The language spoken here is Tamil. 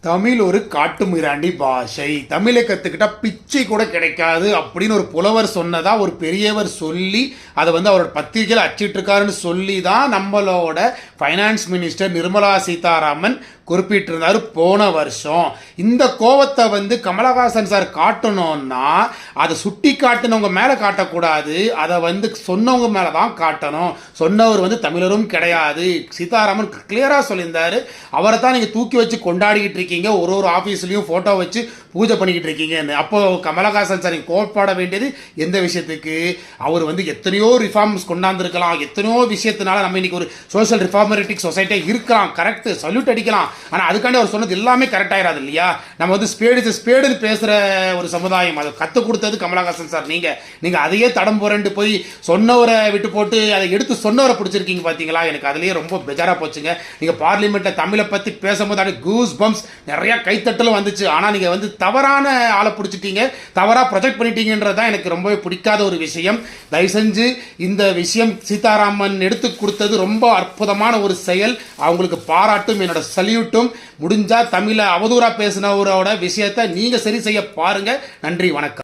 தமிழ் ஒரு காட்டுமிராண்டி பாஷை. தமிழை கற்றுக்கிட்டா பிச்சை கூட கிடைக்காது அப்படின்னு ஒரு புலவர் சொன்னதா ஒரு பெரியவர் சொல்லி அதை அவரோட பத்திரிகையில் அச்சிட்டிருக்காருன்னு சொல்லி தான் நம்மளோட ஃபைனான்ஸ் மினிஸ்டர் நிர்மலா சீதாராமன் குறிப்பிட்டிருந்தார் போன வருஷம். இந்த கோவத்தை கமலஹாசன் சார் காட்டணும்னா அதை சுட்டி காட்டினவங்க மேலே காட்டக்கூடாது, அதை சொன்னவங்க மேலே தான் காட்டணும். சொன்னவர் தமிழரும் கிடையாது. சீதாராமன் கிளியராக சொல்லியிருந்தாரு. அவரை தான் நீங்கள் தூக்கி வச்சு கொண்டாடிக்கிட்டு இருக்கீங்க, ஒரு ஆஃபீஸ்லையும் ஃபோட்டோ வச்சு பூஜை பண்ணிக்கிட்டு இருக்கீங்கன்னு. அப்போ கமலஹாசன் சார் கோட்பாட வேண்டியது எந்த விஷயத்துக்கு? அவர் எத்தனையோ ரிஃபார்ம்ஸ் கொண்டாந்துருக்கலாம், எத்தனையோ விஷயத்தினால நம்ம இன்னைக்கு ஒரு சோஷியல் ரிஃபார்மரிட்டிக் சொசைட்டியாக இருக்கலாம். கரெக்ட், சல்யூட் அடிக்கலாம். ஆனால் அதுக்காண்டி அவர் சொன்னது எல்லாமே கரெக்ட் ஆயிடாது இல்லையா? நம்ம ஸ்பேடுன்னு பேசுகிற ஒரு சமுதாயம். அதை கற்றுக் கொடுத்தது கமலஹாசன் சார். நீங்கள் அதையே தடம் போறேன்ட்டு போய் சொன்னவரை விட்டு போட்டு அதை எடுத்து சொன்னவரை பிடிச்சிருக்கீங்க பார்த்தீங்களா? எனக்கு அதுலேயே ரொம்ப பெஜாராக போச்சுங்க. நீங்கள் பார்லிமெண்ட்டில் தமிழை பற்றி பேசும்போது அப்படியே கூஸ் பம்ப்ஸ் நிறைய கைத்தட்டலும் வந்துச்சு. ஆனால் நீங்கள் தவறான ஆளை பிடிச்சிட்டீங்க, தவறாக ப்ரொஜெக்ட் பண்ணிட்டீங்கன்றது தான் எனக்கு ரொம்பவே பிடிக்காத ஒரு விஷயம். தயவு செஞ்சு இந்த விஷயம் சீதாராமன் எடுத்து கொடுத்தது ரொம்ப அற்புதமான ஒரு செயல். அவங்களுக்கு பாராட்டும், என்னோட சல்யூட்டும். முடிஞ்சா தமிழை அவதூறா பேசினவரோட விஷயத்தை நீங்க சரி செய்ய பாருங்க. நன்றி, வணக்கம்.